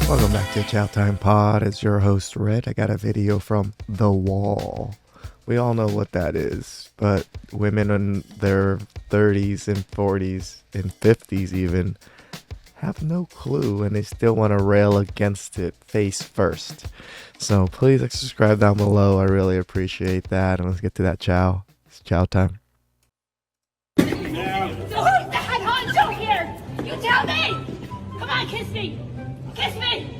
Welcome back to TheChowTimePod. It's your host, Red. I got a video from The Wall. We all know what that is, but women in their 30s and 40s and 50s even have no clue, and they still want to rail against it face first. So please subscribe down below. I really appreciate that. And let's get to that chow. It's chow time. So who's the head honcho here? You tell me! Come on, kiss me! Kiss me!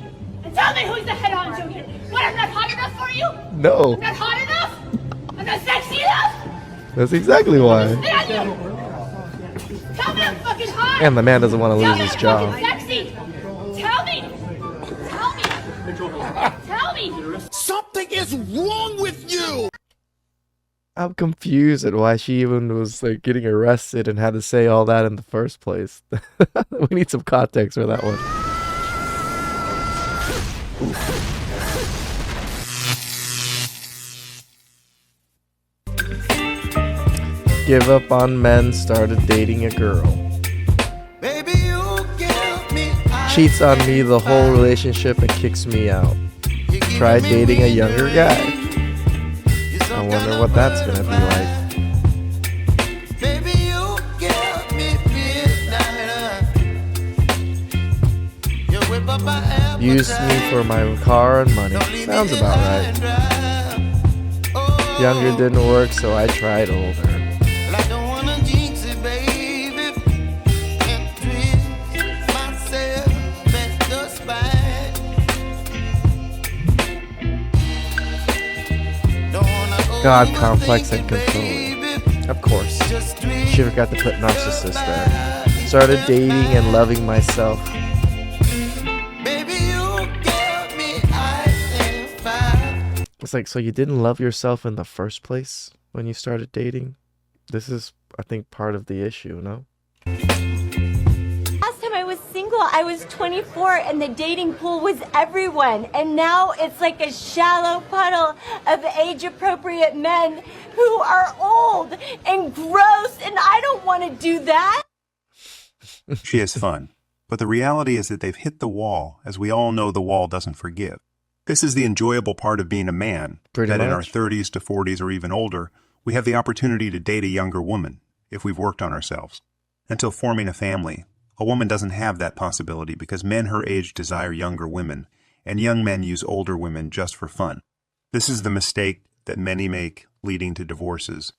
And tell me who's the head honcho here! What, I'm not hot enough for you? No. I'm not hot enough? I'm not sexy enough? That's exactly why. Tell me I'm fucking hot! And the man doesn't want to Tell lose me his I'm job. fucking sexy! Tell me! Tell me! Tell me! Something is wrong with you! I'm confused at why she even was like getting arrested and had to say all that in the first place. We need some context for that one. Give up on men, started dating a girl. Baby, you give me Cheats on me the whole relationship and kicks me out. Tried dating a younger guy. I wonder what that's gonna be like. Baby, you give me midnight. You whip up my Used me for my car and money. Sounds about right. Younger didn't work, so I tried older. I don't wanna jinx it, baby. And twist myself at the spine. Don't wanna God, overthink complex and it, controlling. baby. Of course. Just twist Should have got to put narcissist there. Started dating and loving myself. baby, you give me ice and fire. It's like, so you didn't love yourself in the first place when you started dating? This is, I think, part of the issue, no? Last time I was single, I was 24 and the dating pool was everyone. And now it's like a shallow puddle of age-appropriate men who are old and gross, and I don't want to do that. She has fun. But the reality is that they've hit the wall. As we all know, the wall doesn't forgive. This is the enjoyable part of being a man, Pretty that in our much. 30s to 40s or even older, we have the opportunity to date a younger woman, if we've worked on ourselves. Until forming a family, a woman doesn't have that possibility because men her age desire younger women, and young men use older women just for fun. This is the mistake that many make, leading to divorces.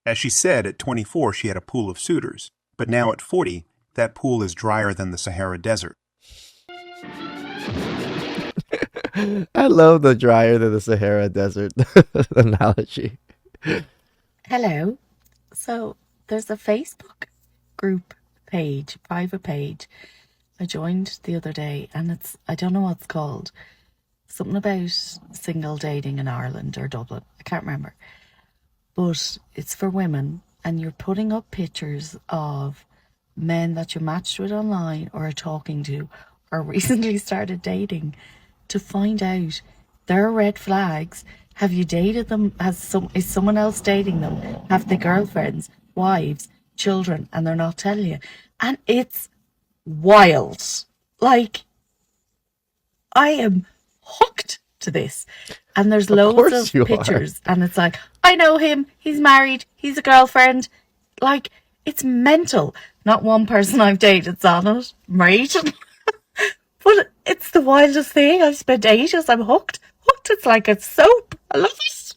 As she said, at 24 she had a pool of suitors, but now at 40, that pool is drier than the Sahara Desert. I love the drier than the Sahara Desert analogy. Hello. So there's a Facebook group page, private page. I joined the other day and I don't know what it's called. Something about single dating in Ireland or Dublin. I can't remember. But it's for women and you're putting up pictures of men that you matched with online or are talking to or recently started dating to find out their red flags. Have you dated them? Is someone else dating them? Have they girlfriends, wives, children, and they're not telling you? And it's wild. Like, I am hooked to this. And there's loads course you of are. pictures. And it's like, I know him. He's married. He's a girlfriend. Like, it's mental. Not one person I've dated's on it, right? But it's the wildest thing. I've spent ages. I'm hooked. It's like a soap. I love it.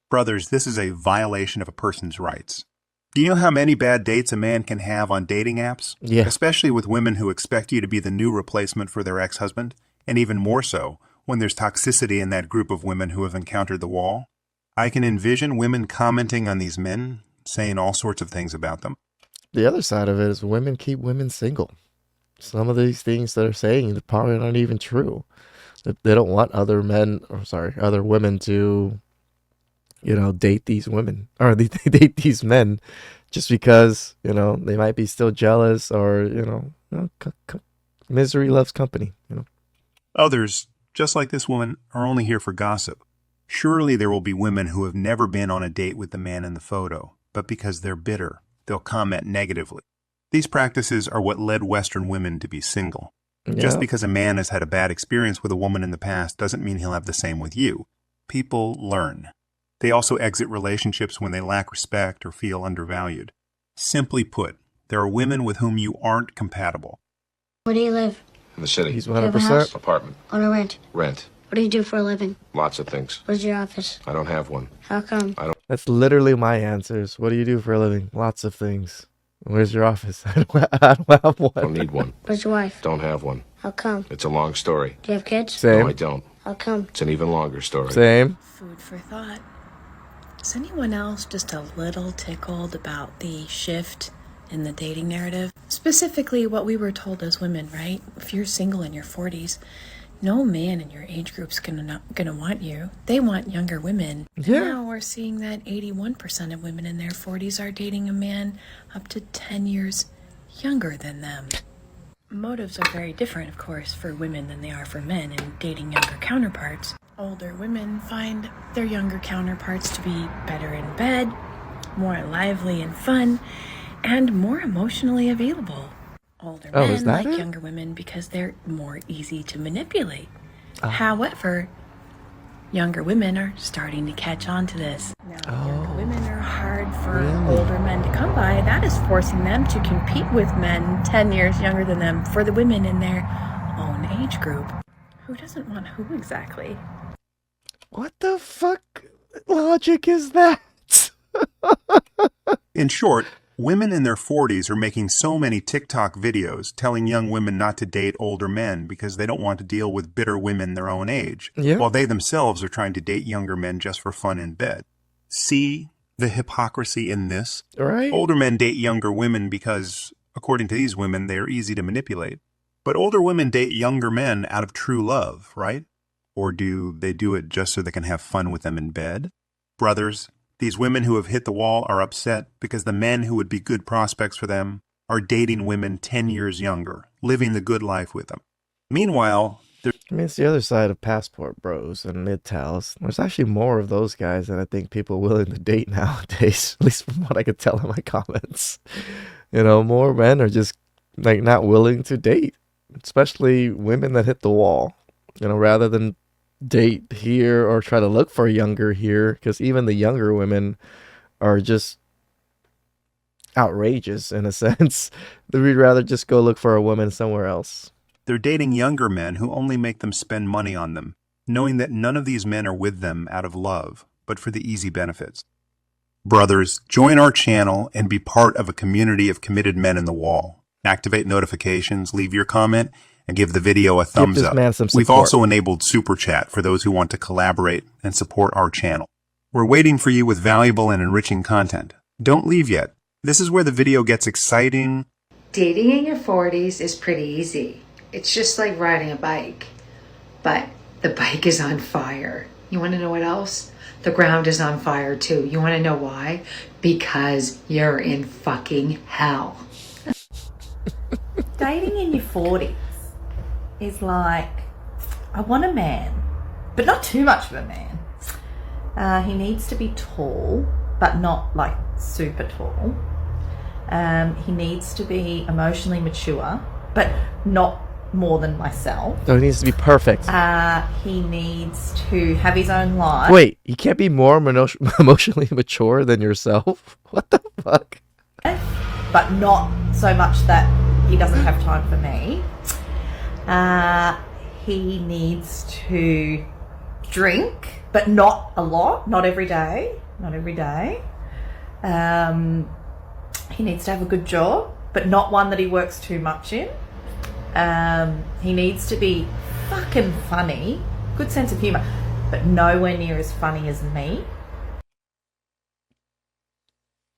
Brothers, this is a violation of a person's rights. Do you know how many bad dates a man can have on dating apps? Yeah. Especially with women who expect you to be the new replacement for their ex-husband, and even more so when there's toxicity in that group of women who have encountered the wall. I can envision women commenting on these men, saying all sorts of things about them. The other side of it is women keep women single. Some of these things that are saying are probably not even true. They don't want other women to, date these women or they date these men just because, they might be still jealous or, misery loves company, Others, just like this woman, are only here for gossip. Surely there will be women who have never been on a date with the man in the photo, but because they're bitter, they'll comment negatively. These practices are what led Western women to be single. Just Yeah. because a man has had a bad experience with a woman in the past doesn't mean he'll have the same with you. People learn. They also exit relationships when they lack respect or feel undervalued. Simply put, there are women with whom you aren't compatible. Where do you live? In the city. He's Do you have a house? 100%. Apartment. On a rent? Rent. What do you do for a living? Lots of things. Where's your office? I don't have one. How come? That's literally my answers. What do you do for a living? Lots of things. Where's your office? I don't have one. Don't need one. Where's your wife? Don't have one. How come? It's a long story. Do you have kids? Same. No, I don't. How come? It's an even longer story. Same. Food for thought. Is anyone else just a little tickled about the shift in the dating narrative? Specifically what we were told as women, right? If you're single in your 40s, no man in your age group's gonna want you. They want younger women. Yeah. And now we're seeing that 81% of women in their 40s are dating a man up to 10 years younger than them. Motives are very different, of course, for women than they are for men in dating younger counterparts. Older women find their younger counterparts to be better in bed, more lively and fun, and more emotionally available. Older Oh, is men that like it? younger women because they're more easy to manipulate. However, younger women are starting to catch on to this. Now, younger women are hard for older men to come by. That is forcing them to compete with men 10 years younger than them for the women in their own age group. Who doesn't want who exactly? What the fuck logic is that? In short, women in their 40s are making so many TikTok videos telling young women not to date older men because they don't want to deal with bitter women their own age, Yeah. while they themselves are trying to date younger men just for fun in bed. See the hypocrisy in this? Right? Older men date younger women because, according to these women, they are easy to manipulate. But older women date younger men out of true love, right? Or do they do it just so they can have fun with them in bed? Brothers, these women who have hit the wall are upset because the men who would be good prospects for them are dating women 10 years younger, living the good life with them. Meanwhile, I mean, it's the other side of passport bros and mid-tals. There's actually more of those guys than I think people are willing to date nowadays, at least from what I could tell in my comments. You know, more men are just like not willing to date, especially women that hit the wall, you know, rather than date here or try to look for younger here, because even the younger women are just outrageous in a sense. We'd rather just go look for a woman somewhere else. they're dating younger men who only make them spend money on them, knowing that none of these men are with them out of love, but for the easy benefits. Brothers, join our channel and be part of a community of committed men in the wall. Activate notifications, leave your comment, and give the video a thumbs this up. man some We've support. also enabled Super Chat for those who want to collaborate and support our channel. We're waiting for you with valuable and enriching content. Don't leave yet. This is where the video gets exciting. Dating in your 40s is pretty easy. It's just like riding a bike, but the bike is on fire. You want to know what else? The ground is on fire too. You want to know why? Because you're in fucking hell. Dating in your 40s is like, I want a man, but not too much of a man. He needs to be tall, but not like super tall. He needs to be emotionally mature, but not more than myself. So he needs to be perfect. He needs to have his own life. Wait, you can't be more emotionally mature than yourself? What the fuck? But not so much that he doesn't have time for me. He needs to drink, but not a lot, not every day. He needs to have a good job, but not one that he works too much in. He needs to be fucking funny, good sense of humor, but nowhere near as funny as me.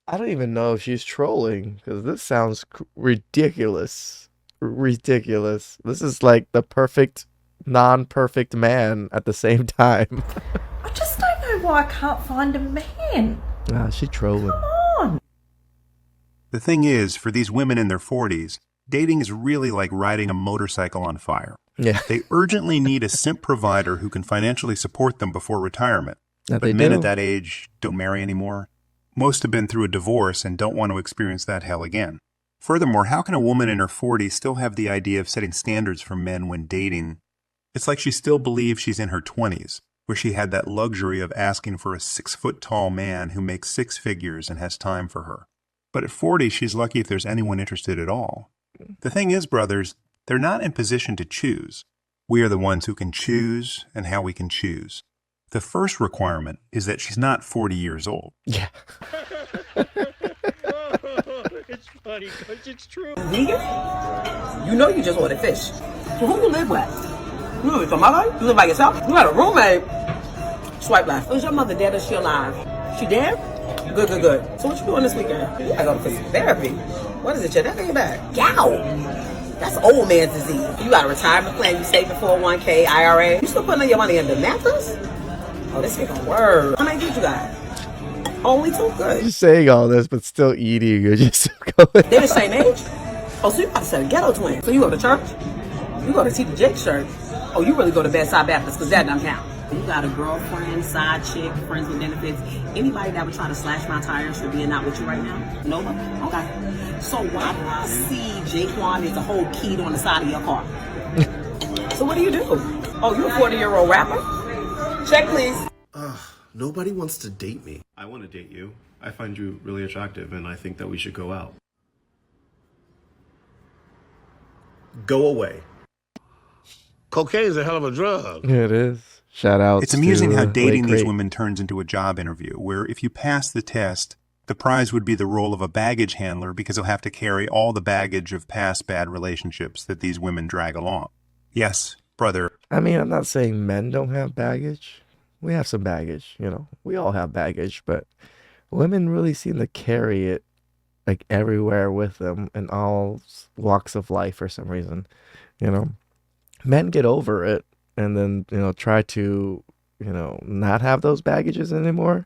I don't even know if she's trolling, because this sounds ridiculous. Ridiculous. This is like the perfect, non-perfect man at the same time. I just don't know why I can't find a man. She trolling. Come on. The thing is, for these women in their 40s, dating is really like riding a motorcycle on fire. Yeah. They urgently need a simp provider who can financially support them before retirement. That But they men do. at that age don't marry anymore. Most have been through a divorce and don't want to experience that hell again. Furthermore, how can a woman in her 40s still have the idea of setting standards for men when dating? It's like she still believes she's in her 20s, where she had that luxury of asking for a 6-foot-tall man who makes 6 figures and has time for her. But at 40, she's lucky if there's anyone interested at all. The thing is, brothers, they're not in position to choose. We are the ones who can choose and how we can choose. The first requirement is that she's not 40 years old. Yeah. It's funny because it's true. Vegan? You know you just ordered fish. So who you live with? You live with your mother? You live by yourself? You got a roommate? Swipe left. Is your mother dead or she alive? She dead? Good, good, good. So what you doing this weekend? You gotta go to physical therapy. What is it, your neck or your back? Gout. That's old man's disease. You got a retirement plan, you saving 401k, IRA. You still putting your money in the mattress? Oh, this ain't gonna work. How many kids you got? Only 2? Good. Just saying all this, but still eating. You're just going. They're the same age? Oh, so you about to say a ghetto twin. So you go to church? You go to T.D. Jakes church? Oh, you really go to Bedside Baptist because that doesn't count. You got a girlfriend, side chick, friends with benefits. Anybody that would try to slash my tires for being not with you right now? Nobody? Okay. So why do I see Jaquan as a whole keyed on the side of your car? So what do you do? Oh, you're a 40-year-old rapper? Check, please. Nobody wants to date me. I want to date you. I find you really attractive, and I think that we should go out. Go away. Cocaine's a hell of a drug. It is. Shout out. It's amusing how dating these great. women turns into a job interview, where if you pass the test, the prize would be the role of a baggage handler because you'll have to carry all the baggage of past bad relationships that these women drag along. Yes, brother. I mean, I'm not saying men don't have baggage. We have some baggage, you know. We all have baggage, but women really seem to carry it like everywhere with them in all walks of life for some reason. You know, men get over it and then, you know, try to, you know, not have those baggages anymore.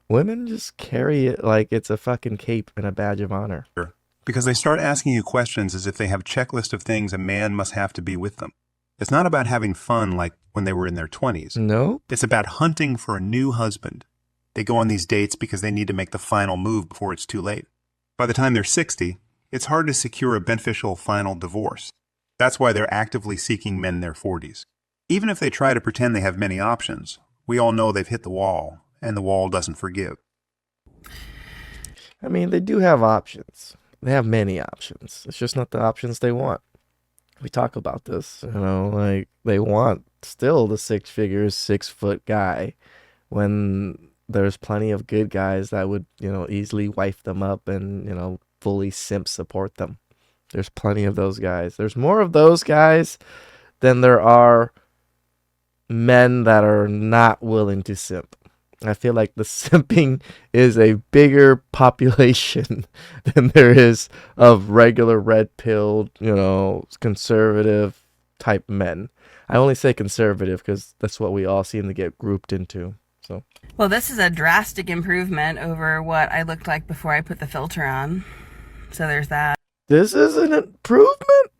Women just carry it like it's a fucking cape and a badge of honor. Because they start asking you questions as if they have a checklist of things a man must have to be with them. It's not about having fun like when they were in their 20s. No. It's about hunting for a new husband. They go on these dates because they need to make the final move before it's too late. By the time they're 60, it's hard to secure a beneficial final divorce. That's why they're actively seeking men in their 40s. Even if they try to pretend they have many options, we all know they've hit the wall, and the wall doesn't forgive. I mean, they do have options. They have many options. It's just not the options they want. We talk about this, you know, like they want still the 6 figures, 6-foot guy when there's plenty of good guys that would, you know, easily wife them up and, you know, fully simp support them. There's plenty of those guys. There's more of those guys than there are men that are not willing to simp. I feel like the simping is a bigger population than there is of regular red-pilled, you know, conservative type men. I only say conservative because that's what we all seem to get grouped into. So, well, this is a drastic improvement over what I looked like before I put the filter on. So there's that. This is an improvement?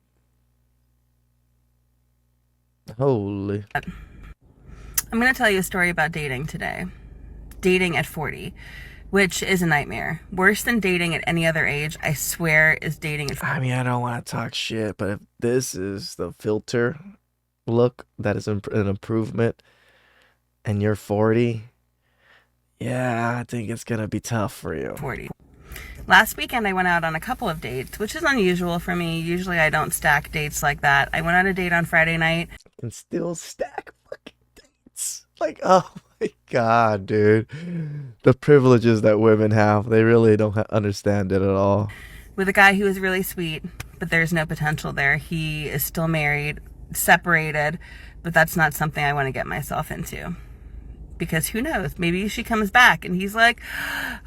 Holy. I'm going to tell you a story about dating today. Dating at 40, which is a nightmare. Worse than dating at any other age, I swear, is dating at 40. I mean, I don't want to talk shit, but if this is the filter look that is an improvement and you're 40, yeah, I think it's going to be tough for you. 40. Last weekend, I went out on a couple of dates, which is unusual for me. Usually, I don't stack dates like that. I went on a date on Friday night. And still stack fucking dates. Like, oh my God, dude. The privileges that women have, they really don't understand it at all. With a guy who is really sweet, but there's no potential there. He is still married, separated, but that's not something I want to get myself into. Because who knows, maybe she comes back and he's like,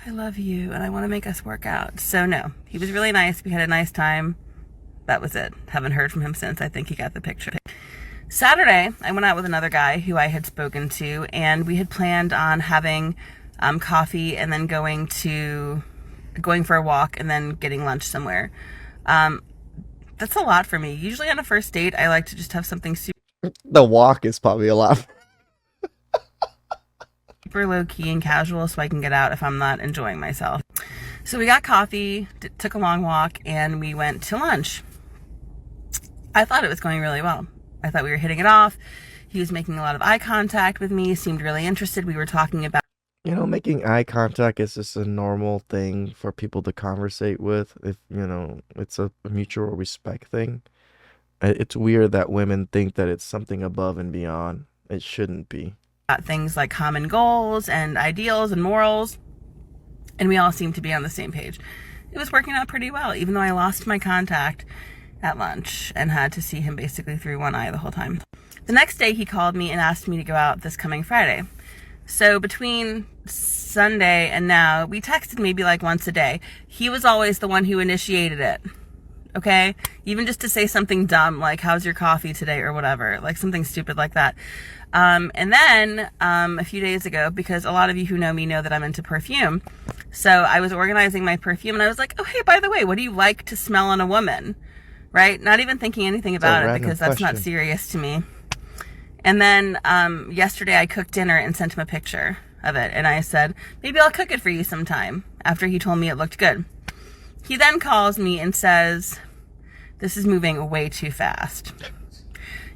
I love you and I want to make us work out. So no, he was really nice. We had a nice time. That was it. Haven't heard from him since. I think he got the picture. Saturday, I went out with another guy who I had spoken to, and we had planned on having coffee and then going for a walk and then getting lunch somewhere. That's a lot for me. Usually on a first date, I like to just have something super... The walk is probably a lot. Super low-key and casual so I can get out if I'm not enjoying myself. So we got coffee, took a long walk, and we went to lunch. I thought it was going really well. I thought we were hitting it off. He was making a lot of eye contact with me, seemed really interested. We were talking about... You know, making eye contact is just a normal thing for people to conversate with. If, you know, it's a mutual respect thing. It's weird that women think that it's something above and beyond. It shouldn't be. Things like common goals and ideals and morals. And we all seemed to be on the same page. It was working out pretty well, even though I lost my contact at lunch and had to see him basically through one eye the whole time. The next day he called me and asked me to go out this coming Friday. So between Sunday and now, we texted maybe like once a day. He was always the one who initiated it. Okay? Even just to say something dumb like, how's your coffee today, or whatever. Like something stupid like that. And then a few days ago, because a lot of you who know me know that I'm into perfume. So I was organizing my perfume and I was like, oh, hey, by the way, what do you like to smell on a woman? Right? Not even thinking anything about it, because that's not serious to me. And then yesterday I cooked dinner and sent him a picture of it. And I said, maybe I'll cook it for you sometime, after he told me it looked good. He then calls me and says, this is moving way too fast.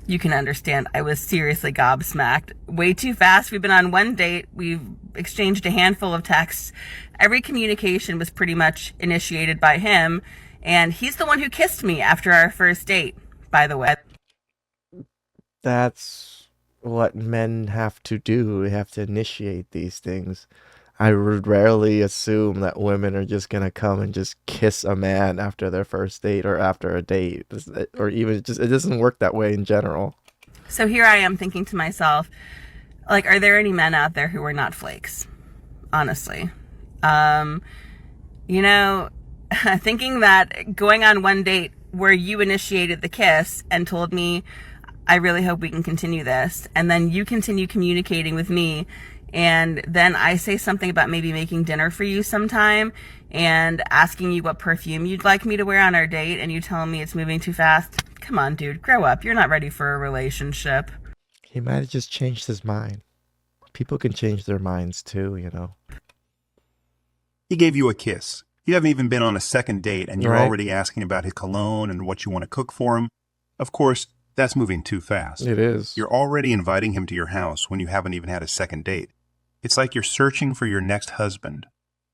You can understand, I was seriously gobsmacked. Way too fast. We've been on one date. We've exchanged a handful of texts. Every communication was pretty much initiated by him. And he's the one who kissed me after our first date, by the way. That's what men have to do. They have to initiate these things. I would rarely assume that women are just going to come and just kiss a man after their first date or after a date. Or even just, it doesn't work that way in general. So here I am thinking to myself, like, are there any men out there who are not flakes? Honestly. You know, thinking that going on one date where you initiated the kiss and told me, I really hope we can continue this, and then you continue communicating with me, and then I say something about maybe making dinner for you sometime and asking you what perfume you'd like me to wear on our date, and you tell me it's moving too fast. Come on, dude, grow up. You're not ready for a relationship. He might have just changed his mind. People can change their minds too, you know. He gave you a kiss. You haven't even been on a second date, and you're already asking about his cologne and what you want to cook for him. Of course, that's moving too fast. It is. You're already inviting him to your house when you haven't even had a second date. It's like you're searching for your next husband.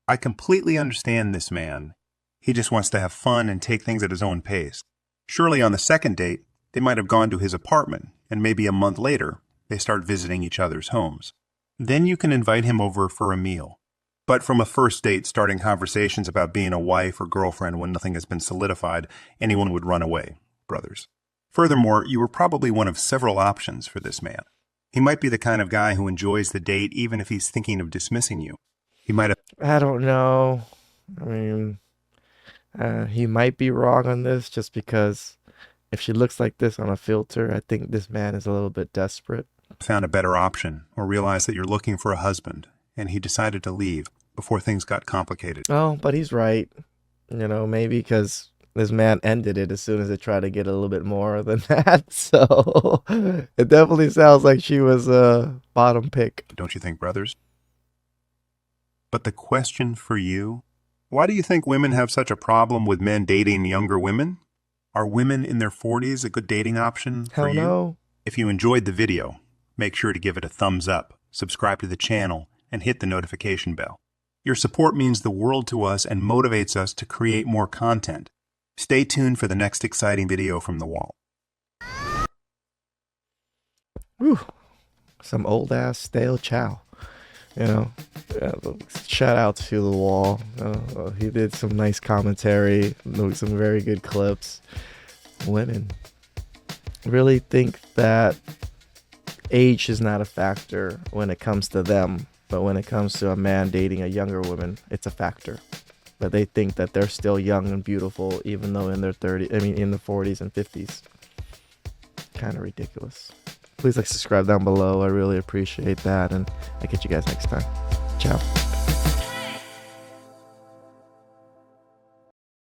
I completely understand this man. He just wants to have fun and take things at his own pace. Surely on the second date, they might have gone to his apartment, and maybe a month later, they start visiting each other's homes. Then you can invite him over for a meal. But from a first date, starting conversations about being a wife or girlfriend when nothing has been solidified, anyone would run away, brothers. Furthermore, you were probably one of several options for this man. He might be the kind of guy who enjoys the date even if he's thinking of dismissing you. He might have... I don't know. I mean, he might be wrong on this, just because if she looks like this on a filter, I think this man is a little bit desperate. Found a better option, or realized that you're looking for a husband, and he decided to leave before things got complicated. Oh, but he's right. You know, maybe because this man ended it as soon as it tried to get a little bit more than that. So it definitely sounds like she was a bottom pick. Don't you think, brothers? But the question for you, why do you think women have such a problem with men dating younger women? Are women in their 40s a good dating option for you? Hell no. If you enjoyed the video, make sure to give it a thumbs up, subscribe to the channel, and hit the notification bell. Your support means the world to us and motivates us to create more content. Stay tuned for the next exciting video from The Wall. Whew. Some old ass stale chow. You know, shout out to The Wall. He did some nice commentary, some very good clips. Women really think that age is not a factor when it comes to them, but when it comes to a man dating a younger woman, it's a factor. But they think that they're still young and beautiful, even though in their 30s, I mean, in the 40s and 50s. Kind of ridiculous. Please subscribe down below. I really appreciate that. And I'll catch you guys next time. Ciao.